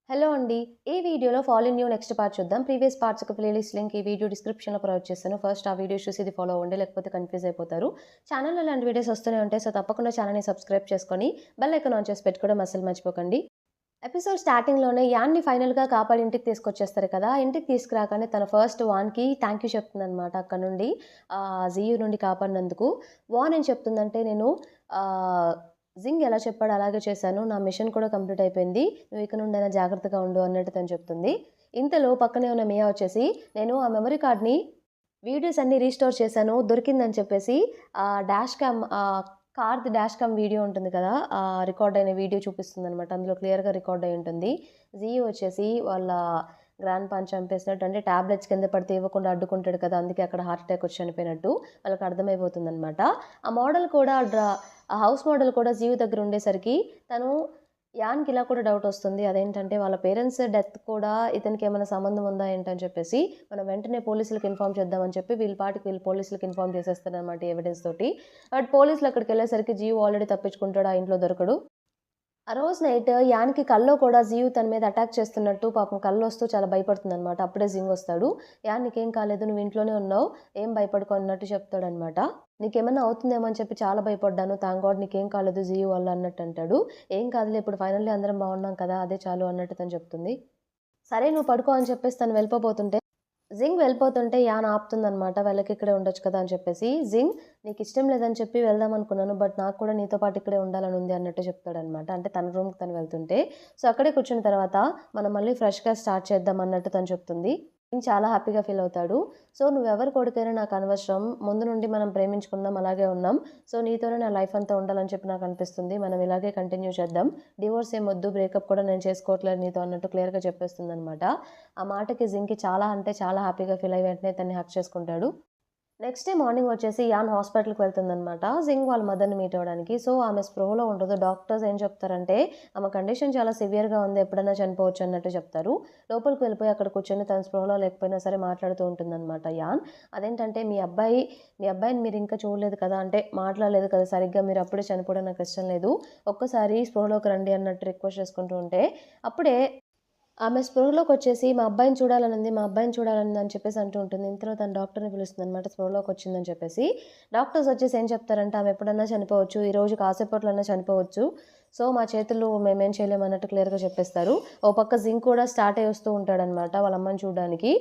Hello అండి. ఈ వీడియోలో fall in new next part చూద్దాం. ప్రీవియస్ పార్ట్స్ యొక్క ప్లేలిస్ట్ లింక్ ఈ వీడియో డిస్క్రిప్షన్‌లో ప్రొవైడ్ చేశాను. ఫస్ట్ ఆ వీడియోస్ చూసి ఇది ఫాలో అవ్వండి. లేకపోతే కన్‌ఫ్యూజ్ అయిపోతారు. ఛానెల్‌లో ఇలాంటి వీడియోస్ వస్తూనే ఉంటాయి. సో, తప్పకుండా ఛానెల్‌ని సబ్స్క్రైబ్ చేసుకొని బెల్ ఐకాన్ ఆన్ చేసి పెట్టుకోవడం అస్సలు మర్చిపోకండి. ఎపిసోడ్ స్టార్టింగ్‌లోనే యాన్‌ని ఫైనల్‌గా కాపాడి ఇంటికి తీసుకొచ్చేస్తారు కదా! ఇంటికి తీసుకురాగానే తన ఫస్ట్ వాన్‌కి థాంక్ యూ చెప్తుందనమాట అక్కడి నుండి. జియు నుండి కాపాడినందుకు. వాన్ ఏం చెప్తుందంటే, నేను ఆహ్, జింగ్ ఎలా చెప్పాడో అలాగే చేశాను. నా మిషన్ కూడా కంప్లీట్ అయిపోయింది. నువ్వు ఇక నుండైనా జాగ్రత్తగా ఉండు అన్నట్టు తను చెప్తుంది. ఇంతలో పక్కనే ఉన్న మియా వచ్చేసి, నేను ఆ మెమరీ కార్డ్‌ని వీడియోస్ అన్నీ రీస్టోర్ చేశాను. దొరికిందని చెప్పేసి డాష్ క్యామ్ కార్‌ది డాష్ క్యామ్ వీడియో ఉంటుంది కదా! రికార్డ్ అయిన వీడియో చూపిస్తుందనమాట. అందులో క్లియర్‌గా రికార్డ్ అయ్యి ఉంటుంది. జియో వచ్చేసి వాళ్ళ గ్రాండ్‌పాని చంపేసినట్టు, అంటే టాబ్లెట్స్ కింద పడితే ఇవ్వకుండా అడ్డుకుంటాడు కదా! అందుకే అక్కడ హార్ట్ అటాక్ వచ్చి చనిపోయినట్టు వాళ్ళకి అర్థమైపోతుందనమాట. ఆ మోడల్ కూడా ఆ హౌస్ మోడల్ కూడా జియో దగ్గర ఉండేసరికి తను యాన్‌కి ఇలా కూడా డౌట్ వస్తుంది. అదేంటంటే వాళ్ళ పేరెంట్స్ డెత్ కూడా ఇతనికి ఏమైనా సంబంధం ఉందా ఏంటని చెప్పేసి మనం వెంటనే పోలీసులకి ఇన్ఫార్మ్ చేద్దామని చెప్పి వీళ్ళ పాటికి వీళ్ళు పోలీసులకి ఇన్ఫార్మ్ చేసేస్తారనమాట ఈ ఎవిడెన్స్ తోటి. బట్ పోలీసులు అక్కడికెళ్ళేసరికి జియో ఆల్రెడీ తప్పించుకుంటాడు. ఆ ఇంట్లో దొరకడు. ఆ రోజు నైట్ యాన్‌కి కల్లో కూడా జియు తన మీద అటాక్ చేస్తున్నట్టు పాపం కల్లోస్తూ చాలా భయపడుతుందనమాట. అప్పుడే జింగ్ వస్తాడు. "యాన్ నీకేం కాలేదు. నువ్వు ఇంట్లోనే ఉన్నావు. ఏం భయపడకు" అన్నట్టు చెప్తాడనమాట. "నీకేమన్నా అవుతుందేమో అని చెప్పి చాలా భయపడ్డాను. థాంక్ గాడ్ నీకేం కాలేదు జియు వల్ల" అన్నట్టు అంటాడు. "ఏం కాదులే ఇప్పుడు ఫైనల్లీ అందరం బాగున్నాం కదా! అదే చాలు" అన్నట్టు తను చెప్తుంది. సరే నువ్వు పడుకో అని చెప్పేసి తను వెళ్ళిపోబోతుంటే జింగ్ వెళ్ళిపోతుంటే యాన్ ఆపుతుందనమాట. "వెళ్ళకిక్కడే ఉండొచ్చు కదా!" అని చెప్పేసి. జింగ్ "నీకిష్టం లేదని చెప్పి వెళ్దామనుకున్నాను. బట్ నాకు కూడా నీతో పాటు ఇక్కడే ఉండాలనుంది" అన్నట్టు చెప్తాడనమాట. అంటే తన రూమ్‌కి తను వెళ్తుంటే. సో, అక్కడే కూర్చున్న తర్వాత మనం మళ్ళీ ఫ్రెష్‌గా స్టార్ట్ చేద్దాం అన్నట్టు తను చెప్తుంది. జింగ్ చాలా హ్యాపీగా ఫీల్ అవుతాడు. "సో, నువ్వెవరి కొడుకైనా నాకనవసరం. ముందు నుండి మనం ప్రేమించుకున్నాం. అలాగే ఉన్నాం. సో, నీతోనే నా లైఫ్ అంతా ఉండాలని చెప్పి నాకనిపిస్తుంది. మనం ఇలాగే కంటిన్యూ చేద్దాం. డివోర్స్ ఏమొద్దు. బ్రేకప్ కూడా నేను చేసుకోవట్లేదు నీతో" అన్నట్టు క్లియర్‌గా చెప్పేస్తుందనమాట. ఆ మాటకి జింగ్‌కి చాలా అంటే చాలా హ్యాపీగా ఫీల్ అయ్యి వెంటనే తన్ని హగ్ చేసుకుంటాడు. నెక్స్ట్ డే మార్నింగ్ వచ్చేసి యాన్ హాస్పిటల్‌కి వెళ్తుందనమాట. జింగ్ వాళ్ళ మదర్‌ని మీట్ అవ్వడానికి. సో, ఆమె స్పృహలో ఉండదు. డాక్టర్స్ ఏం చెప్తారంటే, ఆమె కండిషన్ చాలా సివియర్‌గా ఉంది. ఎప్పుడైనా చనిపోవచ్చు అన్నట్టు చెప్తారు. లోపలికి వెళ్ళిపోయి అక్కడ కూర్చొని తన స్పృహలో లేకపోయినా సరే మాట్లాడుతూ ఉంటుందనమాట యాన్. అదేంటంటే, మీ అబ్బాయిని మీరింకా చూడలేదు కదా! అంటే మాట్లాడలేదు కదా సరిగ్గా. మీరు అప్పుడే చనిపోవడం నాకిష్టం లేదు. ఒక్కసారి స్పృహలోకి రండి అన్నట్టు రిక్వెస్ట్ చేసుకుంటూ ఉంటే, అప్పుడే ఆమె స్పృహలోకొచ్చేసి మా అబ్బాయిని చూడాలనుంది, మా అబ్బాయిని చూడాలనుంది అని చెప్పేసి అంటూ ఉంటుంది. ఇంతలో తను డాక్టర్‌ని పిలుస్తుందనమాట స్పృహలోకొచ్చిందని చెప్పేసి. డాక్టర్స్ వచ్చేసి ఏం చెప్తారంటే, ఆమె ఎప్పుడన్నా చనిపోవచ్చు. ఈరోజు కాసేపట్లోనే చనిపోవచ్చు. సో, మా చేతుల్లో మేమేం చేయలేం అన్నట్టు క్లియర్‌గా చెప్పేస్తారు. ఓ పక్క జింక్ కూడా స్టార్ట్ అయ్యి వస్తూ ఉంటాడనమాట వాళ్ళ అమ్మని చూడ్డానికి.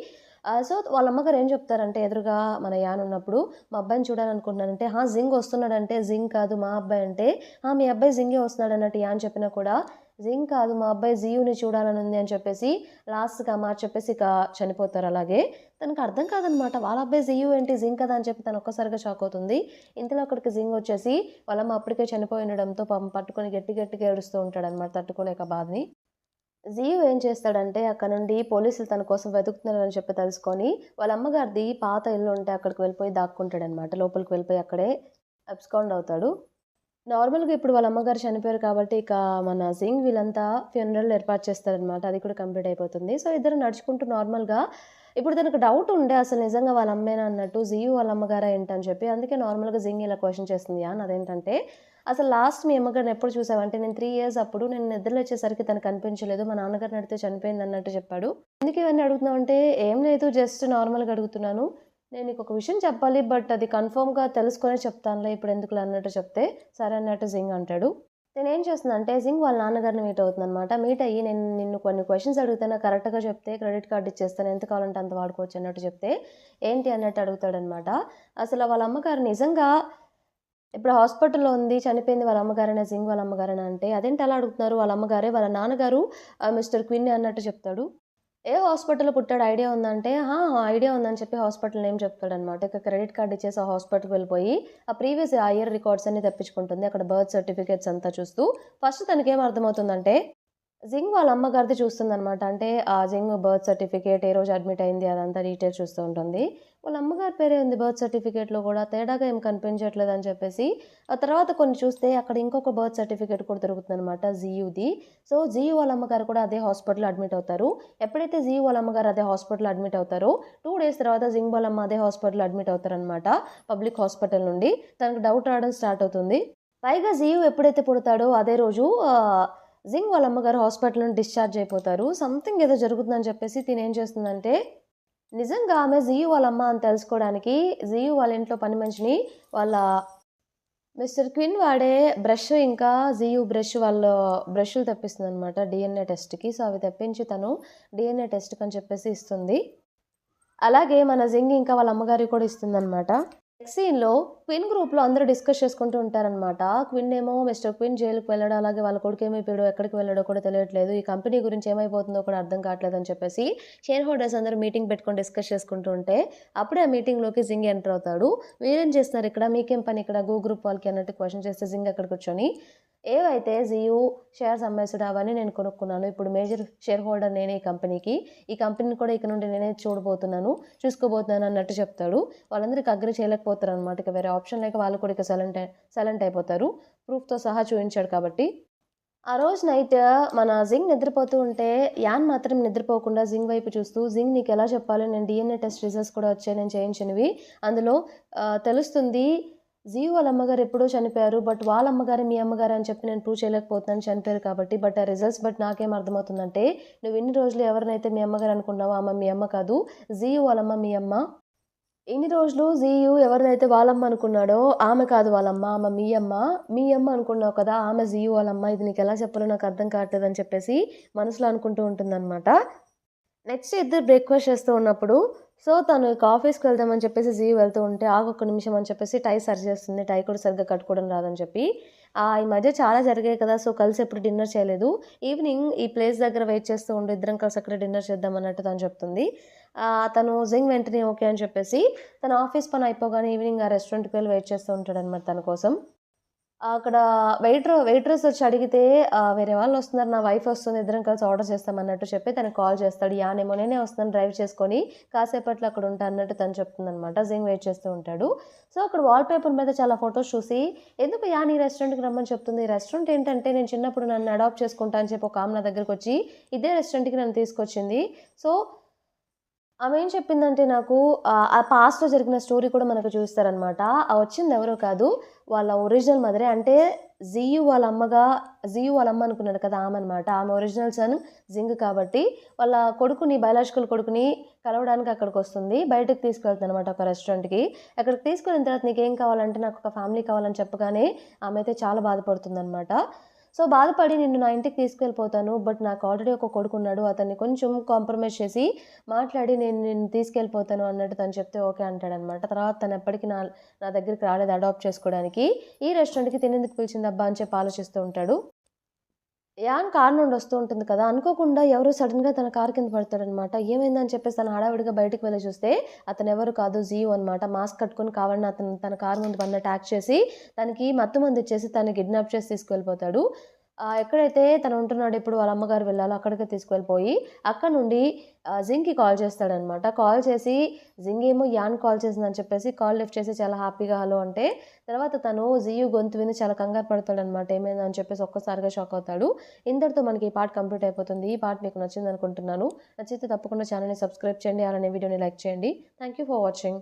సో, వాళ్ళ అమ్మగారు ఏం చెప్తారంటే ఎదురుగా మన యాన్ ఉన్నప్పుడు, మా అబ్బాయిని చూడాలనుకుంటున్నానంటే, జింగ్ వస్తున్నాడంటే, జింగ్ కాదు మా అబ్బాయి అంటే, మీ అబ్బాయి జింగే వస్తున్నాడన్నట్టు యాన్ చెప్పినా కూడా, జింగ్ కాదు మా అబ్బాయి జియుని చూడాలనుంది అని చెప్పేసి లాస్ట్‌కి ఆ మాట చెప్పేసి ఇక చనిపోతారు అలాగే. తనకు అర్థం కాదనమాట. వాళ్ళ అబ్బాయి జియు ఏంటి జింగ్ కదా! అని చెప్పి తను ఒక్కసారిగా షాక్ అవుతుంది. ఇంతలో అక్కడికి జింగ్ వచ్చేసి వాళ్ళమ్మ అప్పటికే చనిపోయి ఉండడంతో పాపం పట్టుకొని గట్టి గట్టిగా ఏడుస్తూ ఉంటాడనమాట తట్టుకోలేక బాధని. జియు ఏం చేస్తాడంటే అక్కడ నుండి పోలీసులు తన కోసం వెతుకుతున్నారని చెప్పి తెలుసుకొని వాళ్ళ అమ్మగారిది పాత ఇల్లు ఉంటే అక్కడికి వెళ్ళిపోయి దాక్కుంటాడనమాట. లోపలికి వెళ్ళిపోయి అక్కడే అబ్స్కాండ్ అవుతాడు. నార్మల్‌గా ఇప్పుడు వాళ్ళ అమ్మగారు చనిపోయారు కాబట్టి, ఇక మన సింగ్ వీళ్ళంతా ఫ్యూనరల్ ఏర్పాటు చేస్తారనమాట. అది కూడా కంప్లీట్ అయిపోతుంది. సో, ఇద్దరు నడుచుకుంటూ నార్మల్‌గా ఇప్పుడు తనకు డౌట్ ఉండే అసలు నిజంగా వాళ్ళ అమ్మేనా అన్నట్టు, జియు వాళ్ళ అమ్మగారా ఏంటని చెప్పి. అందుకే నార్మల్‌గా జింగ్ ఇలా క్వెషన్ చేస్తుంది యాన్. అదేంటంటే, "అసలు లాస్ట్ మీ అమ్మగారిని ఎప్పుడు చూసావంటే, నేను 3 ఇయర్స్ అప్పుడు నేను నిద్రలేచేసరికి తను కనిపించలేదు. మా నాన్నగారిని అడిగితే చనిపోయింది" అన్నట్టు చెప్పాడు. "ఎందుకు ఇవన్నీ అడుగుతున్నావంటే, "ఏం లేదు జస్ట్ నార్మల్‌గా అడుగుతున్నాను. నేను నీకొక విషయం చెప్పాలి. బట్ అది కన్ఫర్మ్‌గా తెలుసుకొనే చెప్తానులే ఇప్పుడెందుకులే" అన్నట్టు చెప్తే, సరే అన్నట్టు జింగ్ అంటాడు. తనేం చేస్తుందంటే జింగ్ వాళ్ళ నాన్నగారిని మీట్ అవుతుందనమాట. మీట్ అయ్యి నేను నిన్ను కొన్ని క్వెషన్స్ అడుగుతాను కరెక్ట్‌గా చెప్తే క్రెడిట్ కార్డ్ ఇచ్చేస్తాను. ఎంత కావాలంటే అంత వాడుకోవచ్చు అన్నట్టు చెప్తే, ఏంటి అన్నట్టు అడుగుతాడనమాట. అసల వాళ్ళ అమ్మగారు నిజంగా ఇప్పుడు హాస్పిటల్‌లో ఉంది. చనిపోయింది వాళ్ళ అమ్మగారేనా? జింగ్ వాళ్ళ అమ్మగారేనా? అంటే, అదేంటి అలా అడుగుతున్నారు? వాళ్ళ అమ్మగారే. వాళ్ళ నాన్నగారు మిస్టర్ క్విన్నే అన్నట్టు చెప్తాడు. ఏ హాస్పిటల్‌లో పుట్టాడు ఐడియా ఉందా? అంటే, ఐడియా ఉందని చెప్పి హాస్పిటల్ నేమ్ చెప్తాడనమాట. ఇక క్రెడిట్ కార్డ్ ఇచ్చేసి ఆ హాస్పిటల్‌కి వెళ్ళిపోయి, ఆ ఇయర్ రికార్డ్స్ అన్నీ తెప్పించుకుంటుంది. అక్కడ బర్త్ సర్టిఫికేట్స్ అంతా చూస్తూ, ఫస్ట్ తనకేం అర్థమవుతుందంటే జింగ్ వాళ్ళ అమ్మగారిది చూస్తుందనమాట. అంటే జింగ్ బర్త్ సర్టిఫికేట్, ఏ రోజు అడ్మిట్ అయింది అదంతా డీటెయిల్స్ చూస్తూ ఉంటుంది. వాళ్ళ అమ్మగారి పేరే ఉంది బర్త్ సర్టిఫికేట్‌లో కూడా తేడాగా ఏం కనిపించట్లేదని చెప్పేసి, ఆ తర్వాత కొన్ని చూస్తే అక్కడ ఇంకొక బర్త్ సర్టిఫికేట్ కూడా దొరుకుతుందనమాట జియుది. సో, జియు వాళ్ళ అమ్మగారు కూడా అదే హాస్పిటల్‌లో అడ్మిట్ అవుతారు. ఎప్పుడైతే జియు వాళ్ళ అమ్మగారు అదే హాస్పిటల్‌లో అడ్మిట్ అవుతారో, 2 డేస్ తర్వాత జింగ్ వాళ్ళ అమ్మ అదే హాస్పిటల్‌లో అడ్మిట్ అవుతారనమాట. పబ్లిక్ హాస్పిటల్ నుండి. తనకు డౌట్ రావడం స్టార్ట్ అవుతుంది. పైగా జియు ఎప్పుడైతే పుడతాడో అదే రోజు జింగ్ వాళ్ళ అమ్మగారు హాస్పిటల్ నుండి డిశ్చార్జ్ అయిపోతారు. సంథింగ్ ఏదో జరుగుతుందని చెప్పేసి తినేం చేస్తుందంటే, నిజంగా ఆమె జియు వాళ్ళ అమ్మ అని తెలుసుకోవడానికి జియు వాళ్ళ ఇంట్లో పని మనిషిని వాళ్ళ మిస్టర్ క్విన్ వాడే బ్రష్ ఇంకా జియు బ్రష్‌లు తెప్పిస్తుందనమాట డీఎన్ఏ టెస్ట్‌కి. సో, అవి తెప్పించి తను డీఎన్ఏ టెస్ట్‌కని చెప్పేసి ఇస్తుంది. అలాగే మన జింగ్ ఇంకా వాళ్ళ అమ్మగారికి కూడా ఇస్తుందనమాట. నెక్స్ట్ సీన్‌లో క్విన్ గ్రూప్‌లో అందరూ డిస్కస్ చేసుకుంటూ ఉంటారనమాట. క్విన్ ఏమో మిస్టర్ క్విన్ జైలుకి వెళ్ళాడు. అలాగే వాళ్ళ కొడుకు ఏమైపోయాడో, ఎక్కడికి వెళ్ళాడో కూడా తెలియట్లేదు. ఈ కంపెనీ గురించి ఏమైపోతుందో కూడా అర్థం కావట్లేదని చెప్పేసి షేర్ హోల్డర్స్ అందరూ మీటింగ్ పెట్టుకొని డిస్కస్ చేసుకుంటూ ఉంటే, అప్పుడే ఆ మీటింగ్‌లోకి జింగ్ ఎంటర్ అవుతాడు. "మీరేం చేస్తున్నారు ఇక్కడ? మీకేం పని ఇక్కడ? గో గ్రూప్ వాళ్ళకి" అన్నట్టు క్వెషన్ చేస్తే జింగ్ అక్కడ కూర్చొని, "ఏవైతే జియు షేర్స్ అమ్మేసాడో అవన్నీ నేను కొనుక్కున్నాను. ఇప్పుడు మేజర్ షేర్ హోల్డర్ నేనే ఈ కంపెనీకి. ఈ కంపెనీని కూడా ఇక నుండి నేనే చూసుకోబోతున్నాను" అన్నట్టు చెప్తాడు. వాళ్ళందరూ ఇక అగ్రీ చేయలేకపోతారనమాట. ఇక వేరే ఆప్షన్ లేక వాళ్ళు కూడా ఇక సైలెంట్ అయిపోతారు. ప్రూఫ్‌తో సహా చూయించాడు కాబట్టి. ఆ రోజు నైట్ మన జింగ్ నిద్రపోతూ ఉంటే, యాన్ మాత్రం నిద్రపోకుండా జింగ్ వైపు చూస్తూ, "జింగ్ నీకెలా చెప్పాలి? నేను డీఎన్ఏ టెస్ట్ రిజల్ట్స్ కూడా వచ్చాయి నేను చేయించినవి. అందులో తెలుస్తుంది జియు వాళ్ళ అమ్మగారు ఎప్పుడో చనిపోయారు. బట్ వాళ్ళ అమ్మగారే మీ అమ్మగారు అని చెప్పి నేను ప్రూవ్ చేయలేకపోతున్నాను చనిపోయారు కాబట్టి. బట్ ఆ రిజల్ట్స్ బట్టి నాకేం అర్థమవుతుందంటే, నువ్వు ఇన్ని రోజులు ఎవరినైతే మీ అమ్మగారు అనుకున్నావో ఆమె మీ అమ్మ కాదు. జియు వాళ్ళమ్మ మీ అమ్మ. ఇన్ని రోజులు జియు ఎవరినైతే వాళ్ళమ్మ అనుకున్నాడో ఆమె కాదు వాళ్ళమ్మ. ఆమె మీ అమ్మ. మీ అమ్మ అనుకున్నావు కదా! ఆమె జియు వాళ్ళమ్మ. ఇది నీకెలా చెప్పాలో నాకు అర్థం కావట్లేదని" చెప్పేసి మనసులో అనుకుంటూ ఉంటుందనమాట. నెక్స్ట్ ఇద్దరు బ్రేక్‌ఫాస్ట్ చేస్తూ ఉన్నప్పుడు, సో, తను ఇక ఆఫీస్‌కి వెళ్దామని చెప్పేసి జీవ్ వెళ్తూ ఉంటే, "ఆగొక్క నిమిషం" అని చెప్పేసి టై సరి చేస్తుంది. టై కూడా సరిగ్గా కట్టుకోవడం రాదని చెప్పి. ఈ మధ్య చాలా జరిగాయి కదా! సో, కలిసి ఎప్పుడు డిన్నర్ చేయలేదు. ఈవినింగ్ ఈ ప్లేస్ దగ్గర వెయిట్ చేస్తూ ఉండు. ఇద్దరం కలిసి అక్కడే డిన్నర్ చేద్దాం అన్నట్టు తను చెప్తుంది. తను జింగ్ వెంటనే ఓకే అని చెప్పేసి, తన ఆఫీస్ పని అయిపోగానే ఈవినింగ్ ఆ రెస్టారెంట్‌కి వెళ్లి వెయిట్ చేస్తూ ఉంటాడనమాట తన కోసం. అక్కడ వెయిట్రెస్ వచ్చి అడిగితే వేరే వాళ్ళొస్తున్నారు. నా వైఫ్ వస్తుంది. ఇద్దరం కలిసి ఆర్డర్ చేస్తామన్నట్టు చెప్పి తనకి కాల్ చేస్తాడు. యానేమో నేనే వస్తాను డ్రైవ్ చేసుకొని కాసేపట్లో అక్కడ ఉంటా అన్నట్టు తను చెప్తుందనమాట. జింగ్ వెయిట్ చేస్తూ ఉంటాడు. సో, అక్కడ వాల్ పేపర్ మీద చాలా ఫోటోస్ చూసి ఎందుకు యాన్ ఈ రెస్టారెంట్‌కి రమ్మని చెప్తుంది. ఈ రెస్టారెంట్ ఏంటంటే నేను చిన్నప్పుడు నన్ను అడాప్ట్ చేసుకుంటా అని చెప్పి ఒక ఆమె నా దగ్గరకొచ్చి ఇదే రెస్టారెంట్‌కి నన్ను తీసుకొచ్చింది. సో, ఆమేం చెప్పిందంటే నాకు ఆ పాస్ట్‌లో జరిగిన స్టోరీ కూడా మనకు చూయిస్తారనమాట. వచ్చిందెవరో కాదు, వాళ్ళ ఒరిజినల్ మదరే. అంటే జియు వాళ్ళ అమ్మ అనుకున్నాడు కదా! ఆమనమాట. ఆమె ఒరిజినల్ సన్ జింగ్ కాబట్టి, వాళ్ళ బయాలజికల్ కొడుకుని కలవడానికి అక్కడికొస్తుంది. బయటకి తీసుకెళ్తుందనమాట ఒక రెస్టారెంట్‌కి. అక్కడికి తీసుకెళ్ళిన తర్వాత "నీకేం కావాలంటే నాకొక ఫ్యామిలీ కావాలని" చెప్పగానే ఆమె అయితే చాలా బాధపడుతుందనమాట. సో, బాధపడి "నిన్ను నా ఇంటికి తీసుకెళ్ళిపోతాను. బట్ నాకు ఆల్రెడీ ఒక కొడుకున్నాడు. అతన్ని కొంచెం కాంప్రమైజ్ చేసి మాట్లాడి నేను నిన్ను తీసుకెళ్ళిపోతాను" అన్నట్టు తను చెప్తే ఓకే అంటాడనమాట. తర్వాత తను ఎప్పటికి నా దగ్గరికి రాలేదు అడాప్ట్ చేసుకోవడానికి. ఈ రెస్టారెంట్‌కి తినేందుకు పిలిచిందబ్బా అని చెప్పి ఆలోచిస్తూ ఉంటాడు. యాన్ కారు నుండి వస్తూ ఉంటుంది కదా! అనుకోకుండా ఎవరో సడెన్‌గా తన కారు కింద పడతాడనమాట. ఏమైందని చెప్పేసి తను హడావిడిగా బయటికి వెళ్లి చూస్తే అతనెవరు కాదు జియో అనమాట. మాస్క్ కట్టుకొని కావాలని అతను తన కారు ముందు పడినట్టు యాక్ట్ చేసి తనకి మత్తు మందిచ్చేసి తనని కిడ్నాప్ చేసి తీసుకెళ్ళిపోతాడు. ఎక్కడైతే తను ఉంటున్నాడో ఇప్పుడు వాళ్ళ అమ్మగారు వెళ్ళాలో అక్కడికే తీసుకెళ్ళిపోయి అక్కడి నుండి జింగ్‌కి కాల్ చేస్తాడనమాట. కాల్ చేసి జింగ్ ఏమో యాన్ కాల్ చేసిందని చెప్పేసి కాల్ లిఫ్ట్ చేసి చాలా హ్యాపీగా హలో అంటే తర్వాత తను జియు గొంతు విని చాలా కంగారు పడతాడనమాట. ఏమైందని చెప్పేసి ఒక్కసారిగా షాక్ అవుతాడు. ఇంతటితో మనకి ఈ పార్ట్ కంప్లీట్ అయిపోతుంది. ఈ పార్ట్ మీకు నచ్చిందనుకుంటున్నాను. నచ్చితే తప్పకుండా ఛానెల్‌ని సబ్స్క్రైబ్ చేయండి. అలానే వీడియోని లైక్ చేయండి. Thank you for watching.